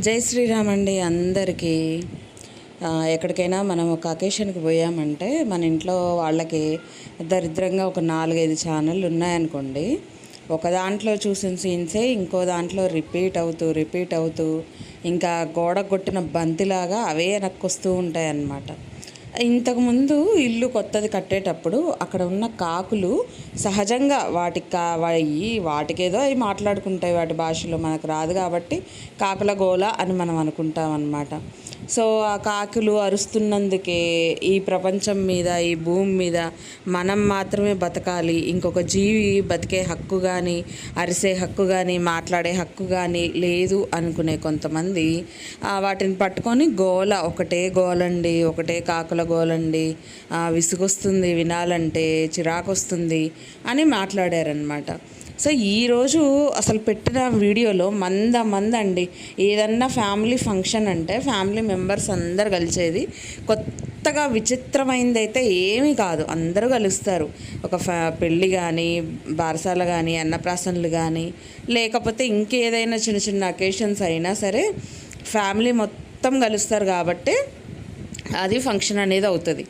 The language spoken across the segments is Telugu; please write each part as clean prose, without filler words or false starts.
జై శ్రీరామ్ అండి అందరికీ. ఎక్కడికైనా మనం ఒక అకేషన్కి పోయామంటే మన ఇంట్లో వాళ్ళకి దరిద్రంగా ఒక 4-5 ఛానళ్ళు ఉన్నాయనుకోండి. ఒక దాంట్లో చూసిన సీన్సే ఇంకో దాంట్లో రిపీట్ అవుతూ ఇంకా గోడ కొట్టిన బంతిలాగా అవే వెనక్కొస్తూ ఉంటాయి అన్నమాట. ఇంతకుముందు ఇల్లు కొత్తది కట్టేటప్పుడు అక్కడ ఉన్న కాకులు సహజంగా వాటికేదో అవి మాట్లాడుకుంటాయి, వాటి భాషలో మనకు రాదు కాబట్టి కాకుల గోల అని మనం అనుకుంటాం అన్నమాట. సో ఆ కాకులు అరుస్తున్నందుకే ఈ ప్రపంచం మీద, ఈ భూమి మీద మనం మాత్రమే బతకాలి, ఇంకొక జీవి బతికే హక్కు కానీ, అరిసే హక్కు కానీ, మాట్లాడే హక్కు కానీ లేదు అనుకునే కొంతమంది వాటిని పట్టుకొని ఒకటే గోలండి, ఒకటే కాకుల గోలండి, విసుగొస్తుంది వినాలంటే, చిరాకు వస్తుంది అని మాట్లాడారనమాట. సో ఈరోజు అసలు పెట్టిన వీడియోలో మందండి, ఏదన్నా ఫ్యామిలీ ఫంక్షన్ అంటే ఫ్యామిలీ మెంబర్స్ అందరు కలిసేది. కొత్తగా విచిత్రమైనది అయితే ఏమీ కాదు, అందరూ కలుస్తారు. ఒక పెళ్ళి కానీ, బారసాల కానీ, అన్నప్రాసనలు కానీ, లేకపోతే ఇంకేదైనా చిన్న చిన్న అకేషన్స్ అయినా సరే ఫ్యామిలీ మొత్తం కలుస్తారు కాబట్టి అది ఫంక్షన్ అనేది అవుతుంది.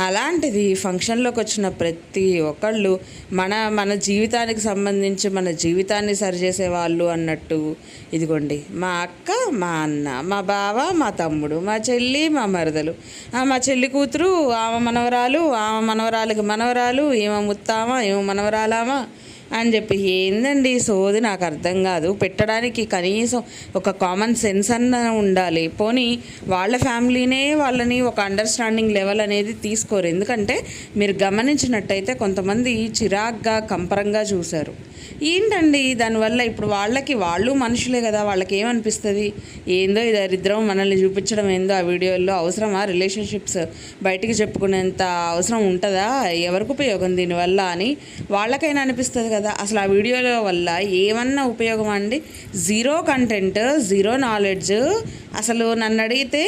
అలాంటిది ఫంక్షన్లోకి వచ్చిన ప్రతి ఒక్కళ్ళు మన జీవితానికి సంబంధించి మన జీవితాన్ని సరిచేసే వాళ్ళు అన్నట్టు, ఇదిగోండి మా అక్క, మా అన్న, మా బావ, మా తమ్ముడు, మా చెల్లి, మా మరదలు, మా చెల్లి కూతురు, ఆమె మనవరాలకి మనవరాలు, ఏమో ముత్తామా, ఏమో మనవరాలామా అని చెప్పి ఏందండి సోది, నాకు అర్థం కాదు. పెట్టడానికి కనీసం ఒక కామన్ సెన్స్ అన్న ఉండాలి. పోనీ వాళ్ళ ఫ్యామిలీనే వాళ్ళని ఒక అండర్స్టాండింగ్ లెవెల్ అనేది తీసుకోరు. ఎందుకంటే మీరు గమనించినట్టయితే కొంతమంది చిరాగ్గా కంపరంగా చూశారు. ఏంటండి దానివల్ల ఇప్పుడు వాళ్ళు మనుషులే కదా, వాళ్ళకి ఏమనిపిస్తుంది, ఏందో ఇది దరిద్రం మనల్ని చూపించడం ఏందో ఆ వీడియోల్లో అవసరమా, రిలేషన్షిప్స్ బయటికి చెప్పుకునేంత అవసరం ఉంటుందా, ఎవరికి ఉపయోగం దీనివల్ల అని వాళ్ళకైనా అనిపిస్తుంది కదా. అసలు ఆ వీడియోల వల్ల ఏమన్నా ఉపయోగం అండి? Zero content, zero knowledge. అసలు నన్ను అడిగితే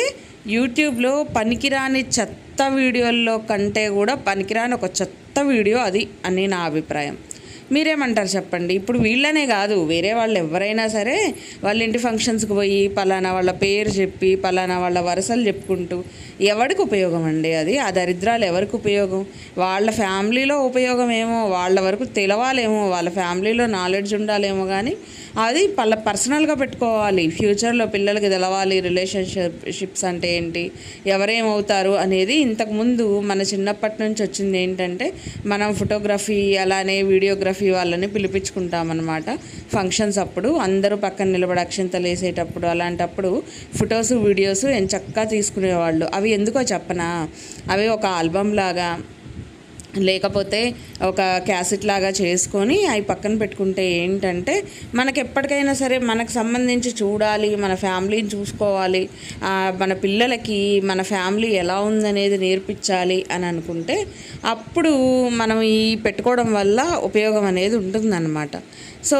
యూట్యూబ్లో పనికిరాని చెత్త వీడియోల్లో కంటే కూడా పనికిరాని ఒక చెత్త వీడియో అది అని నా అభిప్రాయం. మీరేమంటారు చెప్పండి? ఇప్పుడు వీళ్ళనే కాదు, వేరే వాళ్ళు ఎవరైనా సరే వాళ్ళ ఇంటి ఫంక్షన్స్కి పోయి పలానా వాళ్ళ పేరు చెప్పి పలానా వాళ్ళ వరుసలు చెప్పుకుంటూ ఎవరికి ఉపయోగం అండి? అది ఆ దరిద్రాలు ఎవరికి ఉపయోగం? వాళ్ళ ఫ్యామిలీలో ఉపయోగం ఏమో, వాళ్ళ వరకు తెలవాలేమో, వాళ్ళ ఫ్యామిలీలో నాలెడ్జ్ ఉండాలేమో, కానీ అది పర్సనల్గా పెట్టుకోవాలి. ఫ్యూచర్లో పిల్లలకి తెలవాలి రిలేషన్షిప్స్ అంటే ఏంటి, ఎవరేమవుతారు అనేది. ఇంతకుముందు మన చిన్నప్పటి నుంచి వచ్చింది ఏంటంటే మనం ఫోటోగ్రఫీ అలానే వీడియోగ్రఫీ వాళ్ళని పిలిపించుకుంటామన్నమాట. ఫంక్షన్స్ అప్పుడు అందరూ పక్కన నిలబడి అక్షింతలు వేసేటప్పుడు అలాంటప్పుడు ఫొటోస్ వీడియోస్ ఎంచక్కా తీసుకునేవాళ్ళు. అవి ఎందుకో చెప్పనా, అవి ఒక ఆల్బమ్ లాగా లేకపోతే ఒక క్యాసెట్ లాగా చేసుకొని అవి పక్కన పెట్టుకుంటే ఏంటంటే మనకి ఎప్పటికైనా సరే మనకు సంబంధించి చూడాలి, మన ఫ్యామిలీని చూసుకోవాలి, మన పిల్లలకి మన ఫ్యామిలీ ఎలా ఉందనేది నేర్పించాలి అని అనుకుంటే అప్పుడు మనం ఈ పెట్టుకోవడం వల్ల ఉపయోగం అనేది ఉంటుందన్నమాట. సో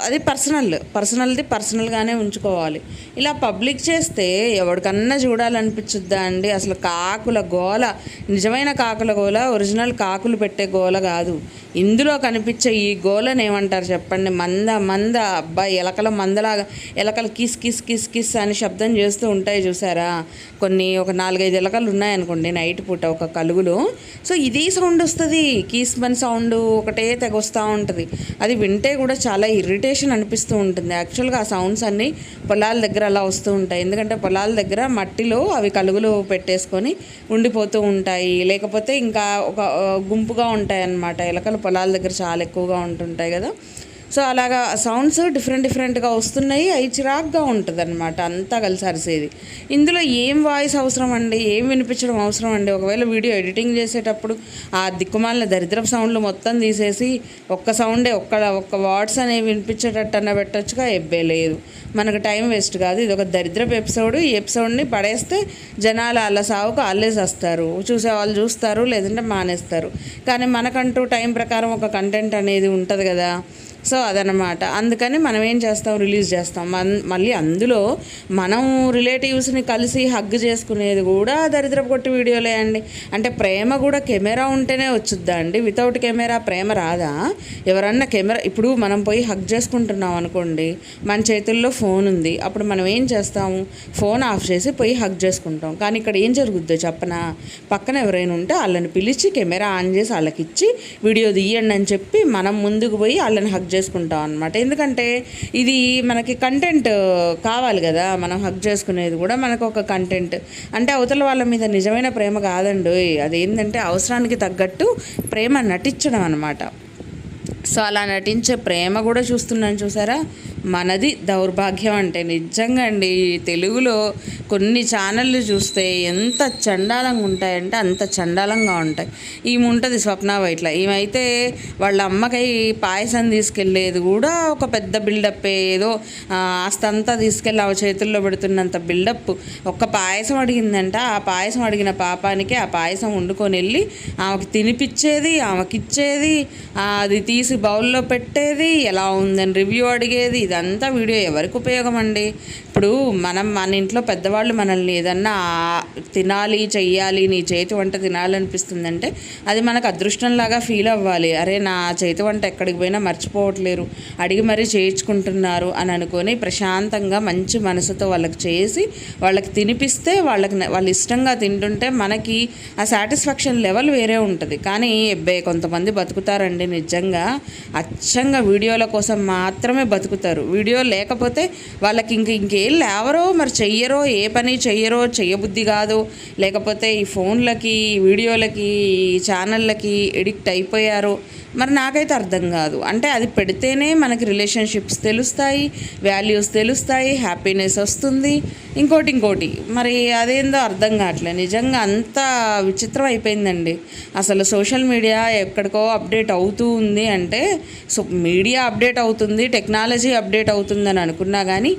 అది పర్సనల్ది పర్సనల్గానే ఉంచుకోవాలి. ఇలా పబ్లిక్ చేస్తే ఎవరికన్నా చూడాలనిపించుద్దా అండి? అసలు కాకుల గోల, నిజమైన కాకుల గోల, ఒరిజినల్ కాకులు పెట్టే గోల కాదు. ఇందులో కనిపించే ఈ గోలని ఏమంటారు చెప్పండి? మంద అబ్బాయి ఎలకల మందలాగా, ఎలకలు కిస్ కిస్ కిస్ కిస్ అని శబ్దం చేస్తూ ఉంటాయి చూసారా? ఒక 4-5 ఎలకలు ఉన్నాయనుకోండి నైట్ పూట ఒక కలుగులో. సో ఇది సౌండ్ వస్తుంది, కీస్మన్ సౌండ్ ఒకటే తెగొస్తూ ఉంటుంది. అది వింటే కూడా చాలా ఇరిటేషన్ అనిపిస్తూ ఉంటుంది. యాక్చువల్గా ఆ సౌండ్స్ అన్నీ పొలాల దగ్గర అలా వస్తూ ఉంటాయి. ఎందుకంటే పొలాల దగ్గర మట్టిలో అవి కలుగులు పెట్టేసుకొని ఉండిపోతూ ఉంటాయి, లేకపోతే ఇంకా ఒక గుంపుగా ఉంటాయి అన్నమాట. ఎలకలు పొలాల దగ్గర చాలా ఎక్కువగా ఉంటుంటాయి కదా. సో అలాగా సౌండ్స్ డిఫరెంట్గా వస్తున్నాయి, అవి చిరాగ్గా ఉంటుంది అనమాట, అంతా కలిసి అరిసేది. ఇందులో ఏం వాయిస్ అవసరం అండి, ఏం వినిపించడం అవసరం అండి? ఒకవేళ వీడియో ఎడిటింగ్ చేసేటప్పుడు ఆ దిక్కుమాలిన దరిద్రపు సౌండ్లు మొత్తం తీసేసి ఒక్క సౌండే ఒక్క వర్డ్స్ అనేవి వినిపించేటట్టు అన్న పెట్టచ్చుగా. ఎబ్బే లేదు, మనకు టైం వేస్ట్ కాదు. ఇది ఒక దరిద్రపు ఎపిసోడ్. ఈ ఎపిసోడ్ని పడేస్తే జనాలు వాళ్ళ సావుకు వాళ్ళే వస్తారు, చూసేవాళ్ళు చూస్తారు, లేదంటే మానేస్తారు. కానీ మనకంటూ టైం ప్రకారం ఒక కంటెంట్ అనేది ఉంటుంది కదా. సో అదనమాట. అందుకని మనం ఏం చేస్తాం, రిలీజ్ చేస్తాం. మళ్ళీ అందులో మనం రిలేటివ్స్ని కలిసి హగ్ చేసుకునేది కూడా దరిద్రపు కొట్టి వీడియోలే అండి. అంటే ప్రేమ కూడా కెమెరా ఉంటేనే వచ్చుద్దా అండి? వితౌట్ కెమెరా ప్రేమ రాదా? ఎవరన్నా కెమెరా, ఇప్పుడు మనం పోయి హగ్ చేసుకుంటున్నాం అనుకోండి, మన చేతుల్లో ఫోన్ ఉంది, అప్పుడు మనం ఏం చేస్తాము, ఫోన్ ఆఫ్ చేసి పోయి హగ్ చేసుకుంటాం. కానీ ఇక్కడ ఏం జరుగుద్దో చెప్పనా, పక్కన ఎవరైనా ఉంటే వాళ్ళని పిలిచి కెమెరా ఆన్ చేసి వాళ్ళకి ఇచ్చి వీడియో తీయండి అని చెప్పి మనం ముందుకు పోయి వాళ్ళని హగ్ చేసుకుంటాం అనమాట. ఎందుకంటే ఇది మనకి కంటెంట్ కావాలి కదా, మనం హగ్ చేసుకునేది కూడా మనకు ఒక కంటెంట్. అంటే అవతల వాళ్ళ మీద నిజమైన ప్రేమ కాదండి, అదేంటంటే అవసరానికి తగ్గట్టు ప్రేమ నటించడం అనమాట. సో అలా నటించే ప్రేమ కూడా చూస్తున్నాను చూసారా. మనది దౌర్భాగ్యం. అంటే నిజంగా అండి, తెలుగులో కొన్ని ఛానళ్ళు చూస్తే ఎంత చండాలంగా ఉంటాయంటే అంత చండాలంగా ఉంటాయి. ఈమె ఉంటుంది స్వప్న వైట్ల, ఈమెయితే వాళ్ళ అమ్మకై పాయసం తీసుకెళ్ళేది కూడా ఒక పెద్ద బిల్డప్. ఏదో ఆస్తంతా తీసుకెళ్ళి ఆమె చేతుల్లో పెడుతున్నంత బిల్డప్. ఒక్క పాయసం అడిగిందంట, ఆ పాయసం అడిగిన పాపానికి ఆ పాయసం వండుకొని వెళ్ళి ఆమెకి తినిపించేది, ఆమెకిచ్చేది, అది తీసి బౌల్లో పెట్టేది, ఎలా ఉందని రివ్యూ అడిగేది. ఇదంతా వీడియో ఎవరికి ఉపయోగం అండి? ఇప్పుడు మన ఇంట్లో పెద్దవాళ్ళు మనల్ని ఏదన్నా తినాలి, చెయ్యాలి, నీ చేతి వంట తినాలనిపిస్తుందంటే అది మనకు అదృష్టంలాగా ఫీల్ అవ్వాలి. అరే నా చేతి వంట ఎక్కడికి పోయినా మర్చిపోవట్లేరు, అడిగి మరీ చేయించుకుంటున్నారు అని అనుకొని ప్రశాంతంగా మంచి మనసుతో వాళ్ళకి చేసి వాళ్ళకి తినిపిస్తే వాళ్ళు ఇష్టంగా తింటుంటే మనకి ఆ సాటిస్ఫాక్షన్ లెవెల్ వేరే ఉంటుంది. కానీ కొంతమంది బతుకుతారండి నిజంగా అచ్చంగా వీడియోల కోసం మాత్రమే బతుకుతారు. వీడియో లేకపోతే వాళ్ళకి ఇంకేం లేవరో, మరి చెయ్యరో, ఏ పని చెయ్యరో, చెయ్యబుద్ధి కాదు, లేకపోతే ఈ ఫోన్లకి, వీడియోలకి, ఛానళ్ళకి ఎడిక్ట్ అయిపోయారు. మరి నాకైతే అర్థం కాదు. అంటే అది పెడితేనే మనకి రిలేషన్షిప్స్ తెలుస్తాయి, వాల్యూస్ తెలుస్తాయి, హ్యాపీనెస్ వస్తుంది, ఇంకోటి. మరి అదేందో అర్థం కావట్లేదు. నిజంగా అంత విచిత్రం అయిపోయిందండి. అసలు సోషల్ మీడియా ఎక్కడికో అప్డేట్ అవుతూ ఉంది అంటే, సో మీడియా అప్డేట్ అవుతుంది, టెక్నాలజీ అప్డేట్ అవుతుందని అనుకున్నా కానీ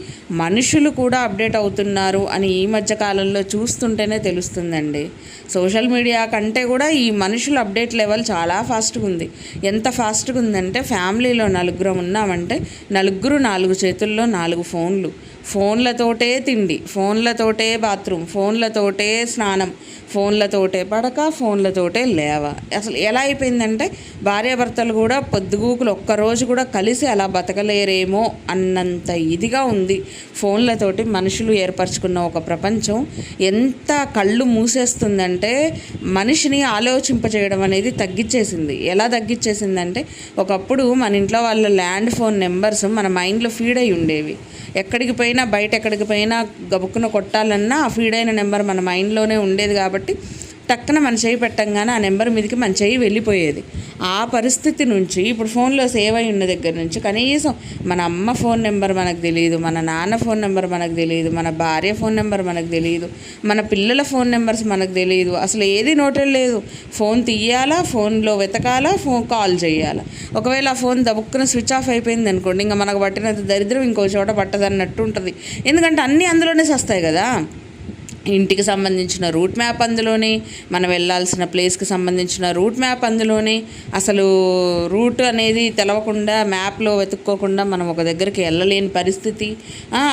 మనుషులు కూడా అప్డేట్ అవుతున్నారు అని ఈ మధ్య కాలంలో చూస్తుంటేనే తెలుస్తుందండి. సోషల్ మీడియా కంటే కూడా ఈ మనుషుల అప్డేట్ లెవెల్ చాలా ఫాస్ట్గా ఉంది. ఎంత ఫాస్ట్గా ఉందంటే ఫ్యామిలీలో నలుగురం ఉన్నామంటే నలుగురు 4 చేతుల్లో 4 ఫోన్లు, ఫోన్లతోటే తిండి, ఫోన్లతోటే బాత్రూమ్, ఫోన్లతోటే స్నానం, ఫోన్లతోటే పడక, ఫోన్లతోటే లేవ. అసలు ఎలా అయిపోయిందంటే భార్యాభర్తలు కూడా పొద్దుగూకులు ఒక్కరోజు కూడా కలిసి అలా బతకలేరేమో అన్నంత ఇదిగా ఉంది. ఫోన్లతోటి మనుషులు ఏర్పరచుకున్న ఒక ప్రపంచం ఎంత కళ్ళు మూసేస్తుందంటే మనిషిని ఆలోచింపజేయడం అనేది తగ్గించేసింది. ఎలా తగ్గించేసిందంటే ఒకప్పుడు మన ఇంట్లో వాళ్ళ ల్యాండ్ ఫోన్ నెంబర్స్ మన మైండ్లో ఫీడ్ అయి ఉండేవి. ఎక్కడికి పోయినా, బయట ఎక్కడికి పోయినా గబుక్కున కొట్టాలన్నా ఆ ఫీడ్ అయిన నెంబర్ మన మైండ్లోనే ఉండేది కాబట్టి టక్కున మన చేయి పెట్టంగానే ఆ నెంబర్ మీదకి మన చేయి వెళ్ళిపోయేది. ఆ పరిస్థితి నుంచి ఇప్పుడు ఫోన్లో సేవ్ అయి ఉన్న దగ్గర నుంచి కనీసం మన అమ్మ ఫోన్ నెంబర్ మనకు తెలియదు, మన నాన్న ఫోన్ నెంబర్ మనకు తెలియదు, మన భార్య ఫోన్ నెంబర్ మనకు తెలియదు, మన పిల్లల ఫోన్ నెంబర్స్ మనకు తెలియదు. అసలు ఏది నోటెడ్ లేదు. ఫోన్ తీయాలా, ఫోన్లో వెతకాలా, ఫోన్ కాల్ చేయాలా. ఒకవేళ ఆ ఫోన్ దబుక్కున స్విచ్ ఆఫ్ అయిపోయింది అనుకోండి, ఇంకా మనకు పట్టినంత దరిద్రం ఇంకో చోట పట్టదన్నట్టు ఉంటుంది. ఎందుకంటే అన్నీ అందులోనే వస్తాయి కదా. ఇంటికి సంబంధించిన రూట్ మ్యాప్ అందులోనే, మనం వెళ్ళాల్సిన ప్లేస్కి సంబంధించిన రూట్ మ్యాప్ అందులోనే. అసలు రూట్ అనేది తెలవకుండా మ్యాప్లో వెతుక్కోకుండా మనం ఒక దగ్గరికి వెళ్ళలేని పరిస్థితి.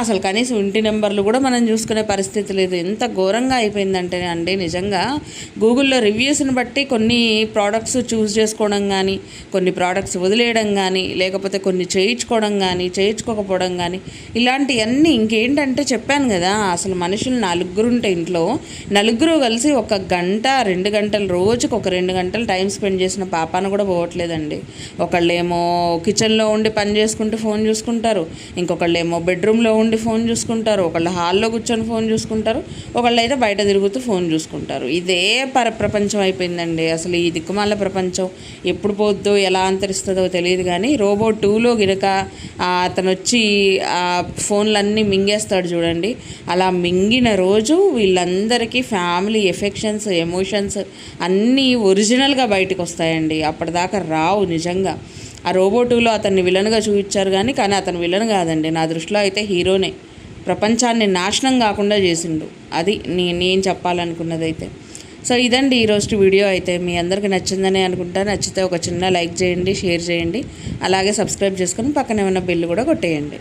అసలు కనీసం ఇంటి నెంబర్లు కూడా మనం చూసుకునే పరిస్థితి లేదు. ఎంత ఘోరంగా అయిపోయిందంటే అండి నిజంగా గూగుల్లో రివ్యూస్ని బట్టి కొన్ని ప్రోడక్ట్స్ చూస్ చేసుకోవడం కానీ, కొన్ని ప్రోడక్ట్స్ వదిలేయడం కానీ, లేకపోతే కొన్ని చేయించుకోవడం కానీ, చేయించుకోకపోవడం కానీ, ఇలాంటివన్నీ. ఇంకేంటంటే చెప్పాను కదా, అసలు మనుషులు నలుగురు ఉంటే ఇంట్లో నలుగురు కలిసి 1 గంట 2 గంటలు రోజుకు ఒక 2 గంటలు టైం స్పెండ్ చేసిన పాపాన కూడా పోవట్లేదండి. ఒకళ్ళేమో కిచెన్లో ఉండి పని చేసుకుంటూ ఫోన్ చూసుకుంటారు, ఇంకొకళ్ళేమో బెడ్రూమ్లో ఉండి ఫోన్ చూసుకుంటారు, ఒకళ్ళు హాల్లో కూర్చొని ఫోన్ చూసుకుంటారు, ఒకళ్ళు అయితే బయట తిరుగుతూ ఫోన్ చూసుకుంటారు. ఇదే ప్రపంచం అయిపోయిందండి. అసలు ఈ దిక్కుమాల ప్రపంచం ఎప్పుడు పోద్దో ఎలా అంతరిస్తుందో తెలియదు. కానీ రోబో 2లో గినక అతను వచ్చి ఆ ఫోన్లన్నీ మింగేస్తాడు చూడండి, అలా మింగిన రోజు వీళ్ళందరికీ ఫ్యామిలీ ఎఫెక్షన్స్, ఎమోషన్స్ అన్నీ ఒరిజినల్గా బయటకు వస్తాయండి. అప్పటిదాకా రావు. నిజంగా ఆ రోబో 2లో అతన్ని విలన్గా చూపించారు కానీ అతను విలన్ కాదండి. నా దృష్టిలో అయితే హీరోనే. ప్రపంచాన్ని నాశనం కాకుండా చేసిండు. అది నేను చెప్పాలనుకున్నదైతే. సో ఇదండి ఈరోజు వీడియో అయితే. మీ అందరికీ నచ్చిందని అనుకుంటా. నచ్చితే ఒక చిన్న లైక్ చేయండి, షేర్ చేయండి, అలాగే సబ్స్క్రైబ్ చేసుకొని పక్కనే ఉన్న బెల్ కూడా కొట్టేయండి.